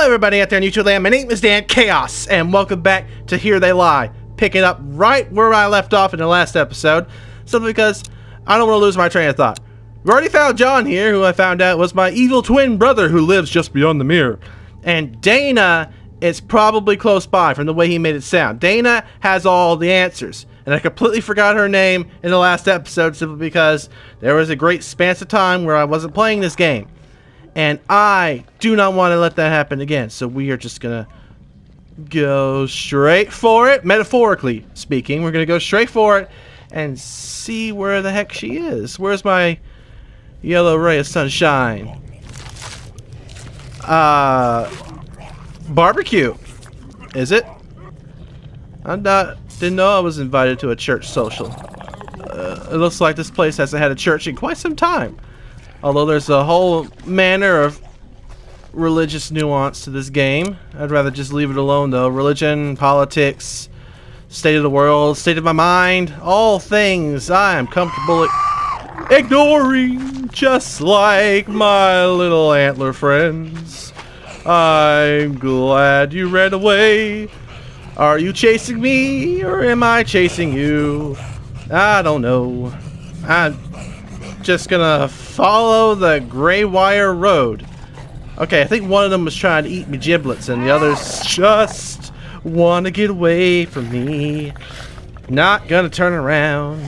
Hello everybody out there in YouTube land, my name is Dan Chaos, and welcome back to Here They Lie, picking up right where I left off in the last episode, simply because I don't want to lose my train of thought. We already found John here, who I found out was my evil twin brother who lives just beyond the mirror. And Dana is probably close by from the way he made it sound. Dana has all the answers, and I completely forgot her name in the last episode simply because there was a great span of time where I wasn't playing this game. And I do not want to let that happen again, so we are just gonna go straight for it, metaphorically speaking. We're gonna go straight for it and see where the heck she is. Where's my yellow ray of sunshine? Barbecue. Is it? Didn't know I was invited to a church social. It looks like this place hasn't had a church in quite some time. Although there's a whole manner of religious nuance to this game. I'd rather just leave it alone though. Religion, politics, state of the world, state of my mind, all things I am comfortable ignoring, just like my little antler friends. I'm glad you ran away. Are you chasing me or am I chasing you? I don't know. I'm just gonna follow the gray wire road. Okay, I think one of them was trying to eat me giblets and the others just want to get away from me. Not gonna turn around.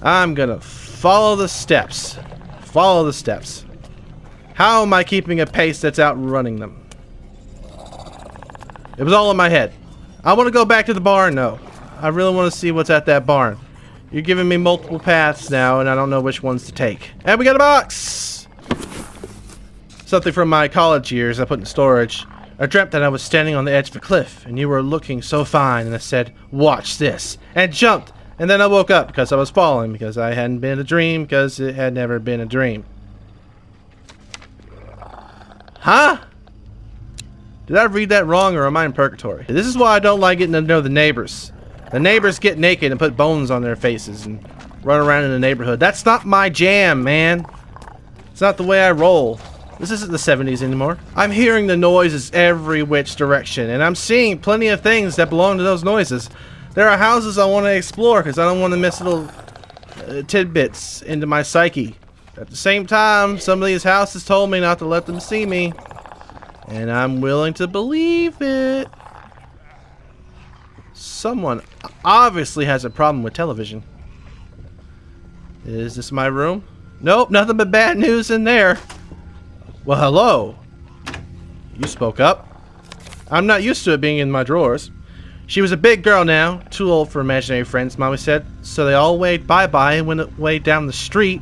I'm gonna follow the steps. Follow the steps. How am I keeping a pace that's outrunning them? It was all in my head. I want to go back to the barn though. I really want to see what's at that barn. You're giving me multiple paths now, and I don't know which ones to take. And we got a box! Something from my college years I put in storage. I dreamt that I was standing on the edge of a cliff, and you were looking so fine, and I said, watch this, and jumped. And then I woke up because I was falling, because I hadn't been a dream, because it had never been a dream. Huh? Did I read that wrong, or am I in purgatory? This is why I don't like getting to know the neighbors. The neighbors get naked and put bones on their faces and run around in the neighborhood. That's not my jam, man. It's not the way I roll. This isn't the 70s anymore. I'm hearing the noises every which direction, and I'm seeing plenty of things that belong to those noises. There are houses I want to explore because I don't want to miss little tidbits into my psyche. At the same time, some of these houses told me not to let them see me, and I'm willing to believe it. Someone obviously has a problem with television. Is this my room? Nope, nothing but bad news in there. Well, hello. You spoke up. I'm not used to it being in my drawers. She was a big girl now, too old for imaginary friends, Mommy said. So they all waved bye-bye and went away down the street.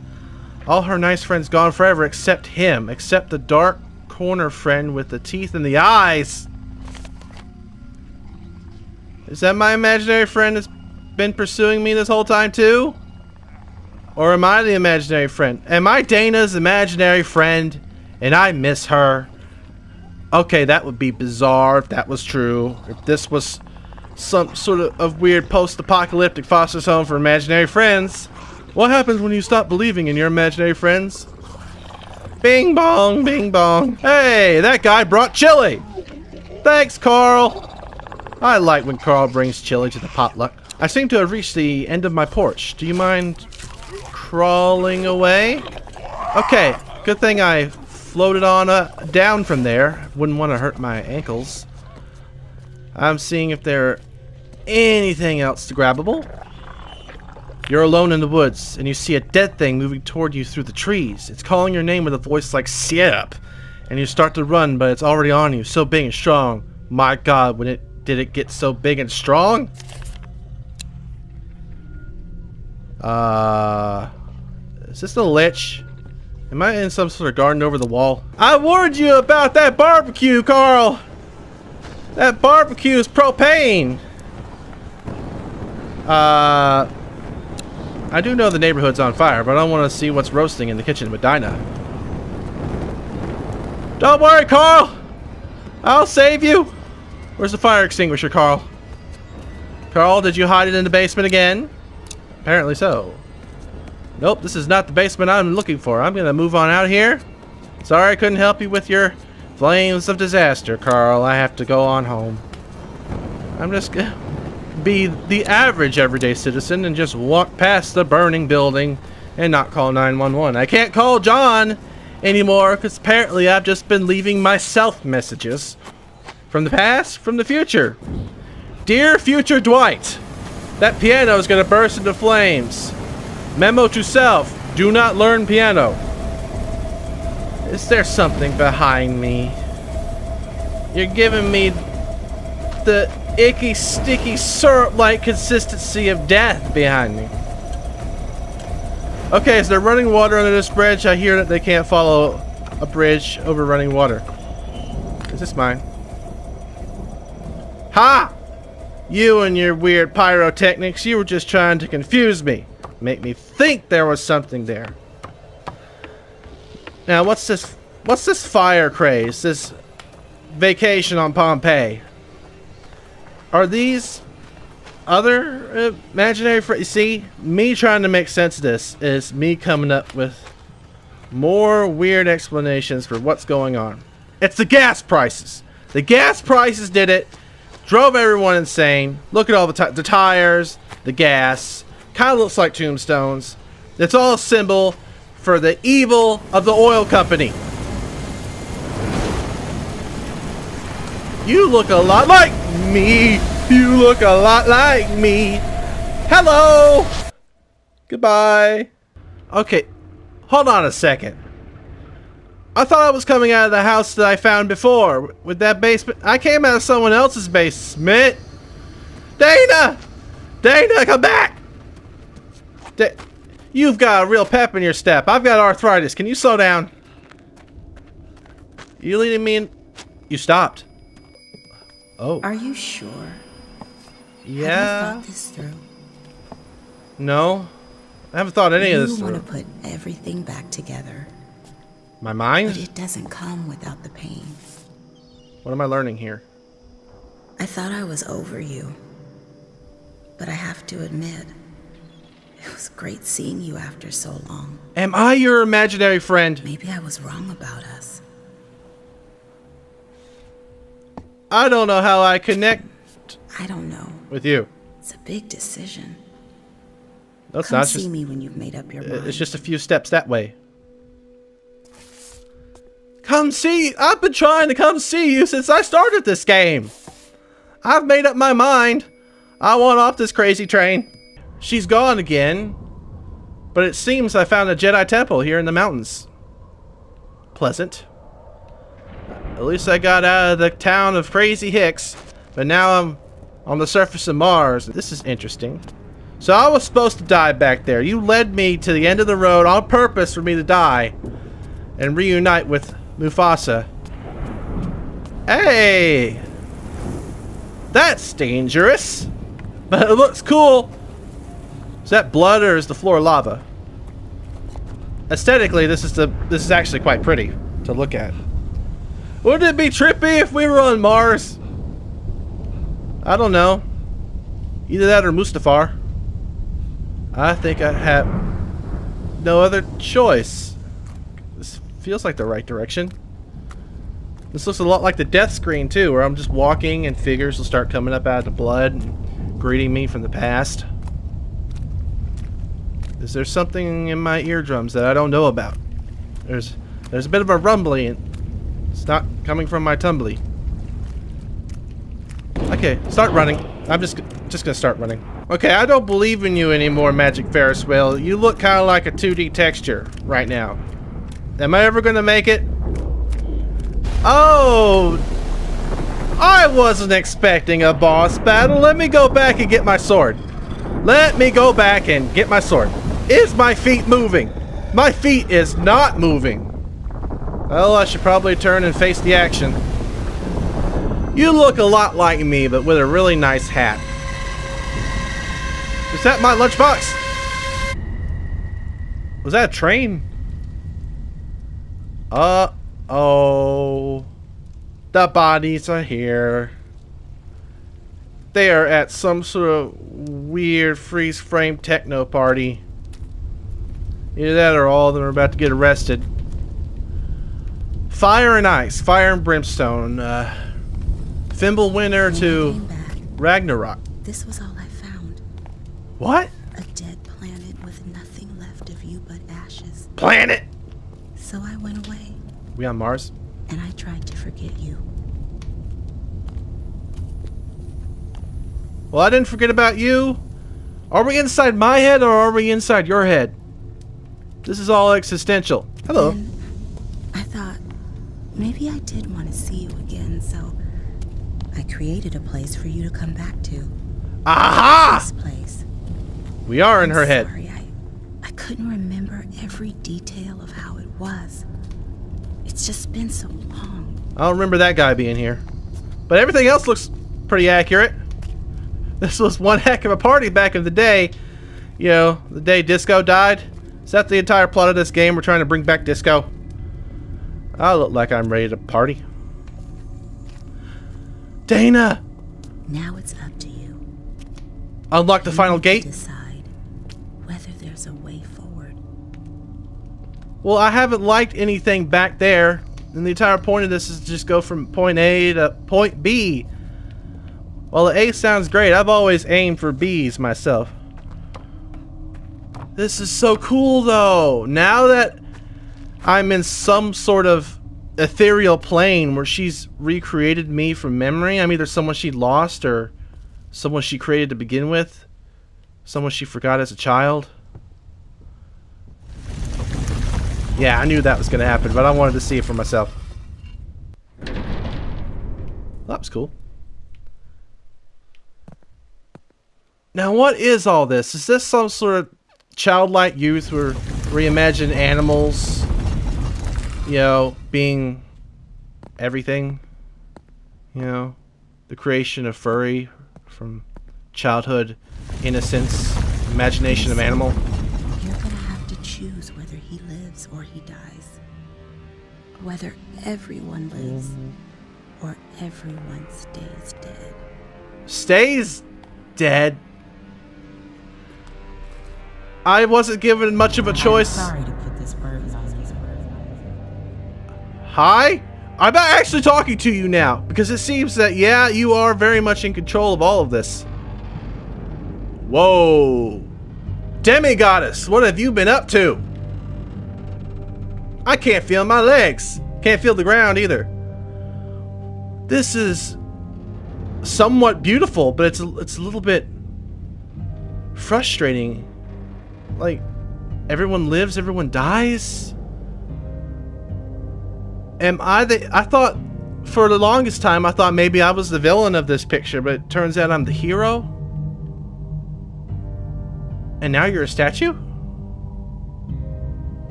All her nice friends gone forever except him, except the dark corner friend with the teeth and the eyes. Is that my imaginary friend that's been pursuing me this whole time too? Or am I the imaginary friend? Am I Dana's imaginary friend and I miss her? Okay, that would be bizarre if that was true. If this was some sort of weird post-apocalyptic foster home for imaginary friends. What happens when you stop believing in your imaginary friends? Bing bong, bing bong. Hey, that guy brought chili. Thanks, Carl. I like when Carl brings chili to the potluck. I seem to have reached the end of my porch. Do you mind crawling away? Okay, good thing I floated on down from there. Wouldn't want to hurt my ankles. I'm seeing if there anything else grabbable. You're alone in the woods, and you see a dead thing moving toward you through the trees. It's calling your name with a voice like "Siep," and you start to run, but it's already on you, so big and strong. My God, did it get so big and strong? Is this the lich? Am I in some sort of garden over the wall? I warned you about that barbecue, Carl! That barbecue is propane! I do know the neighborhood's on fire, but I don't want to see what's roasting in the kitchen with Dinah. Don't worry, Carl! I'll save you! Where's the fire extinguisher, Carl? Carl, did you hide it in the basement again? Apparently so. Nope, this is not the basement I'm looking for. I'm gonna move on out here. Sorry I couldn't help you with your Flames of disaster, Carl. I have to go on home. I'm just gonna be the average everyday citizen and just walk past the burning building and not call 911. I can't call John anymore because apparently I've just been leaving myself messages. From the past, from the future. Dear future Dwight, that piano is gonna burst into flames. Memo to self, do not learn piano. Is there something behind me? You're giving me the icky, sticky, syrup-like consistency of death behind me. Okay, is there running water under this bridge? I hear that they can't follow a bridge over running water. Is this mine? Ha! You and your weird pyrotechnics, you were just trying to confuse me. Make me think there was something there. Now, what's this fire craze? This vacation on Pompeii? Are these other imaginary friends? See, me trying to make sense of this is me coming up with more weird explanations for what's going on. It's the gas prices. The gas prices did it. Drove everyone insane. Look at all the tires, the gas. Kind of looks like tombstones. It's all a symbol for the evil of the oil company. You look a lot like me. You look a lot like me. Hello. Goodbye. Okay, hold on a second. I thought I was coming out of the house that I found before with that basement. I came out of someone else's basement. Dana! Dana, come back! You've got a real pep in your step. I've got arthritis. Can you slow down? You leading me in? You stopped. Oh. Are you sure? Yeah. Have you thought this through? No. I haven't thought any of this through. You want to put everything back together. My mind? But it doesn't come without the pain. What am I learning here? I thought I was over you. But I have to admit, it was great seeing you after so long. Am I your imaginary friend? Maybe I was wrong about us. I don't know how I connect I don't know. with you. It's a big decision. That's Come not see just. me when you've made up your mind. It's just a few steps that way. Come see. I've been trying to come see you since I started this game. I've made up my mind. I want off this crazy train. She's gone again. But it seems I found a Jedi temple here in the mountains. Pleasant. At least I got out of the town of Crazy Hicks. But now I'm on the surface of Mars. This is interesting. So I was supposed to die back there. You led me to the end of the road on purpose for me to die. And reunite with Mufasa. Hey! That's dangerous. But it looks cool. Is that blood or is the floor lava? Aesthetically, this is actually quite pretty to look at. Wouldn't it be trippy if we were on Mars? I don't know. Either that or Mustafar. I think I have no other choice. This feels like the right direction. This looks a lot like the death screen too, where I'm just walking and figures will start coming up out of the blood and greeting me from the past. Is there something in my eardrums that I don't know about? There's a bit of a rumbling. It's not coming from my tumbly. Okay, start running. I'm just gonna start running. Okay, I don't believe in you anymore, Magic Ferris Wheel. You look kind of like a 2D texture right now. Am I ever gonna make it? Oh! I wasn't expecting a boss battle. Let me go back and get my sword. Let me go back and get my sword. Is my feet moving? My feet is not moving. Well, I should probably turn and face the action. You look a lot like me, but with a really nice hat. Is that my lunchbox? Was that a train? Uh-oh. The bodies are here. They are at some sort of weird freeze frame techno party. Either that or all of them are about to get arrested. Fire and Ice, Fire and Brimstone, Fimbulwinter When I to came back, Ragnarok. this was all I found. What? A dead planet with nothing left of you but ashes. Planet! So I went away, We on Mars? and I tried to forget you. Well, I didn't forget about you. Are we inside my head or are we inside your head? This is all existential. Hello. Then I thought, maybe I did want to see you again, so I created a place for you to come back to. Aha! This place. We are in her head. Sorry, I couldn't remember every detail of how it was. It's just been so long. I don't remember that guy being here. But everything else looks pretty accurate. This was one heck of a party back in the day. You know, the day Disco died. Is that the entire plot of this game? We're trying to bring back Disco. I look like I'm ready to party. Dana! Now it's up to you. Unlock the final You gate? decide whether there's a way forward. Well, I haven't liked anything back there. And the entire point of this is to just go from point A to point B. Well, the A sounds great. I've always aimed for B's myself. This is so cool, though. Now that I'm in some sort of ethereal plane where she's recreated me from memory. I'm either someone she lost or someone she created to begin with. Someone she forgot as a child. Yeah, I knew that was going to happen, but I wanted to see it for myself. That was cool. Now, what is all this? Is this some sort of childlike youth where we imagine animals, you know, being everything? You know, the creation of furry from childhood innocence, imagination of animal. You're gonna have to choose whether he lives or he dies. Whether everyone lives or everyone stays dead. Stays dead. I wasn't given much of a choice. Sorry to put this burden on you. Hi? I'm not actually talking to you now, because it seems that, yeah, you are very much in control of all of this. Whoa. Demi-goddess, what have you been up to? I can't feel my legs. Can't feel the ground either. This is somewhat beautiful, but it's a little bit frustrating. Like, everyone lives, everyone dies? Am I I thought, for the longest time, I thought maybe I was the villain of this picture, but it turns out I'm the hero? And now you're a statue?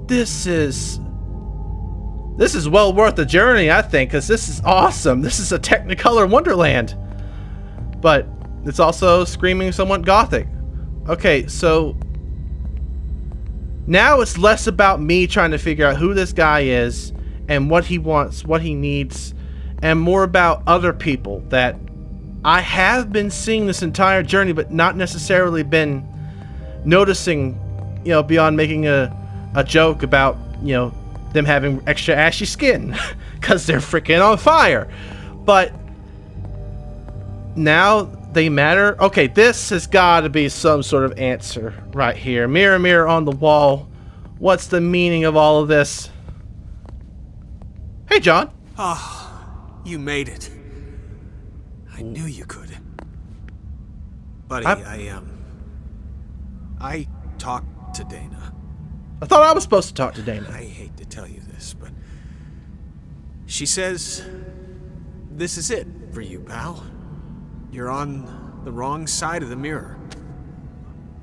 This is well worth the journey, I think, because this is awesome. This is a Technicolor Wonderland. But it's also screaming somewhat gothic. Okay, so now it's less about me trying to figure out who this guy is and what he wants, what he needs, and more about other people that I have been seeing this entire journey, but not necessarily been noticing, you know, beyond making a joke about, you know, them having extra ashy skin because they're freaking on fire. But now they matter. Okay, this has got to be some sort of answer right here. Mirror, mirror on the wall, what's the meaning of all of this? Hey, John. Ah, you made it. I knew you could. Buddy, I talked to Dana. I thought I was supposed to talk to Dana. I hate to tell you this, but she says this is it for you, pal. You're on the wrong side of the mirror.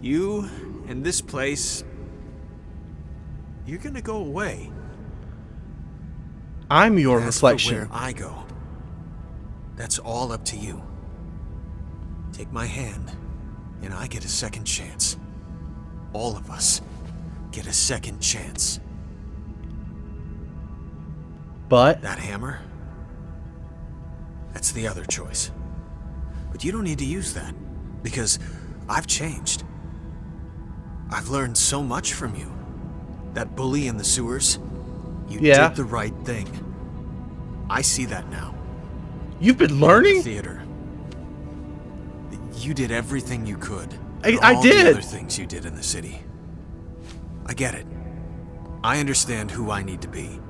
You and this place, you're gonna go away. I'm your As for reflection. where I go, that's all up to you. Take my hand, and I get a second chance. All of us get a second chance. But That hammer, that's the other choice. But you don't need to use that, because I've changed. I've learned so much from you. That bully in the sewers, You Yeah. did the right thing. I see that now. You've been The learning? theater. You did everything you could. I and all did. the other things you did in the city. I get it. I understand who I need to be.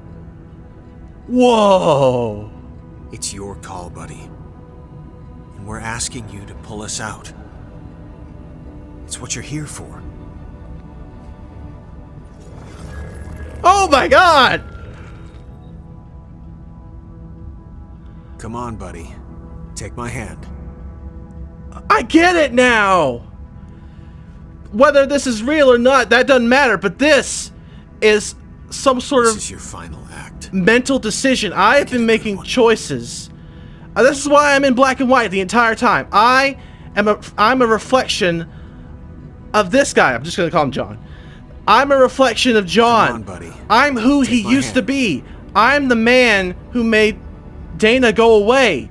Whoa. It's your call, buddy. And we're asking you to pull us out. It's what you're here for. Oh my god! Come on, buddy. Take my hand. I get it now! Whether this is real or not, that doesn't matter, but this is some sort This of is your final act. mental decision. I have been making choices. This is why I'm in black and white the entire time. I'm a reflection of this guy. I'm just gonna call him John. I'm a reflection of John. Come on, buddy. I'm who he Take my used to hand. be. I'm the man who made Dana go away.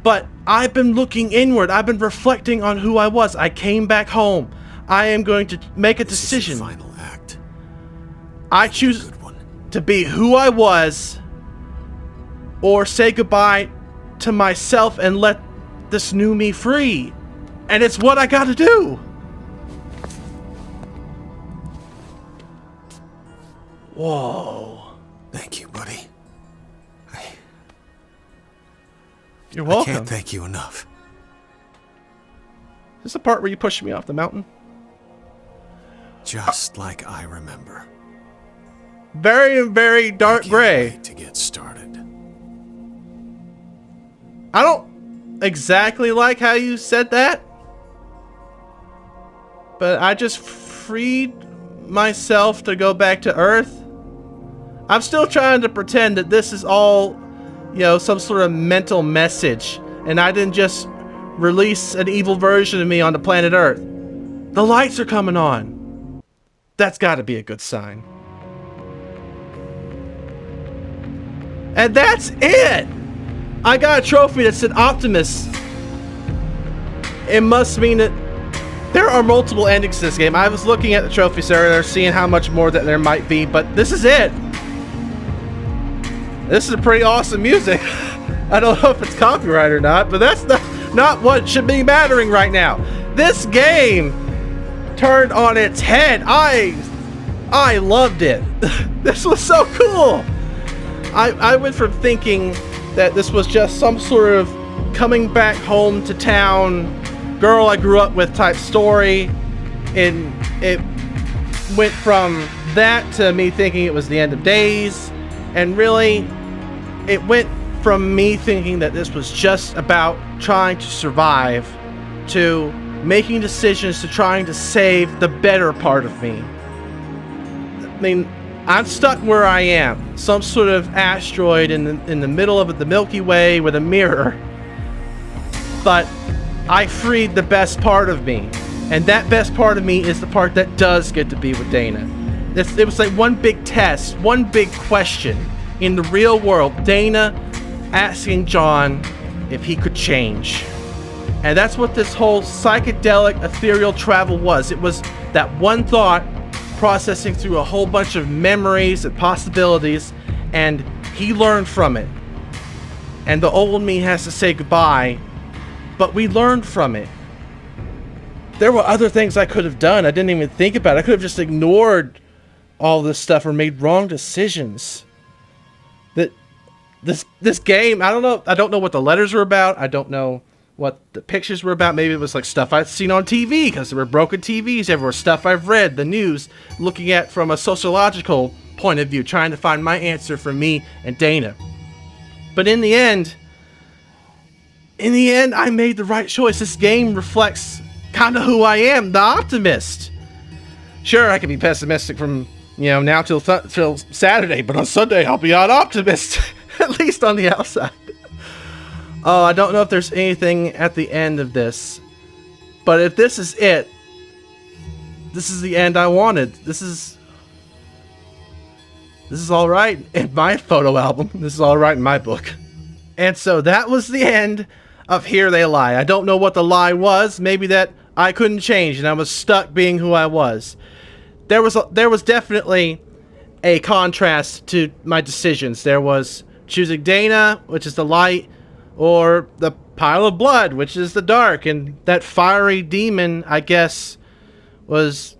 But I've been looking inward. I've been reflecting on who I was. I came back home. I am going to make a This is your decision. final act. I choose Good one. to be who I was, or say goodbye to myself and let this new me free. And it's what I gotta do. Whoa. Thank you, buddy. You're I welcome. can't thank you enough. Is this the part where you pushed me off the mountain? Just like I remember. Very, very dark Can't gray. wait to get started. I don't exactly like how you said that, but I just freed myself to go back to Earth. I'm still trying to pretend that this is all, some sort of mental message, and I didn't just release an evil version of me onto planet Earth. The lights are coming on. That's got to be a good sign. And that's it! I got a trophy that said Optimus. It must mean that there are multiple endings to this game. I was looking at the trophies earlier, seeing how much more that there might be, but this is it. This is pretty awesome music. I don't know if it's copyright or not, but that's not what should be mattering right now. This game turned on its head. I loved it. This was so cool. I went from thinking that this was just some sort of coming back home to town, girl I grew up with type story, and it went from that to me thinking it was the end of days, and really it went from me thinking that this was just about trying to survive to making decisions to trying to save the better part of me. I mean, I'm stuck where I am, some sort of asteroid in the middle of the Milky Way with a mirror. But I freed the best part of me, and that best part of me is the part that does get to be with Dana. It was like one big test, one big question in the real world. Dana asking John if he could change. And that's what this whole psychedelic ethereal travel was. It was that one thought processing through a whole bunch of memories and possibilities, and he learned from it. And the old me has to say goodbye, but we learned from it. There were other things I could have done. I didn't even think about it. I could have just ignored all this stuff or made wrong decisions. That this game, I don't know what the letters were about. I don't know what the pictures were about. Maybe it was like stuff I'd seen on TV because there were broken TVs everywhere, stuff I've read, the news, looking at from a sociological point of view, trying to find my answer for me and Dana. But in the end, I made the right choice. This game reflects kind of who I am, the optimist. Sure, I can be pessimistic from, now till Saturday, but on Sunday I'll be an optimist, at least on the outside. Oh, I don't know if there's anything at the end of this, but if this is it, this is the end I wanted. This is all right in my photo album. This is all right in my book. And so that was the end of Here They Lie. I don't know what the lie was. Maybe that I couldn't change and I was stuck being who I was. There was definitely a contrast to my decisions. There was choosing Dana, which is the light, or the pile of blood, which is the dark. And that fiery demon, I guess, was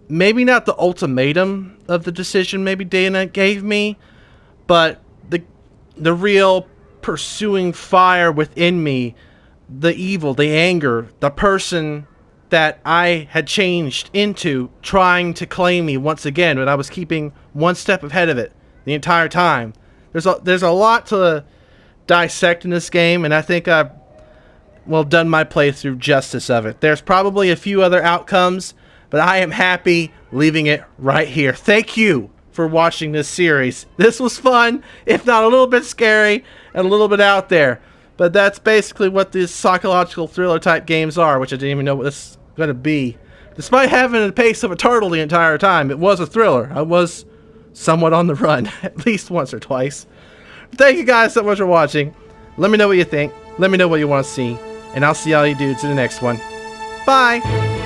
maybe not the ultimatum of the decision maybe Dana gave me, but the real pursuing fire within me, the evil, the anger, the person that I had changed into trying to claim me once again, but I was keeping one step ahead of it the entire time. There's a lot to dissect in this game, and I think I've done my playthrough justice of it. There's probably a few other outcomes, but I am happy leaving it right here. Thank you for watching this series. This was fun, if not a little bit scary and a little bit out there. But that's basically what these psychological thriller type games are, which I didn't even know what this was going to be. Despite having the pace of a turtle the entire time, it was a thriller. I was somewhat on the run, at least once or twice. Thank you guys so much for watching. Let me know what you think. Let me know what you want to see. And I'll see all you dudes in the next one. Bye!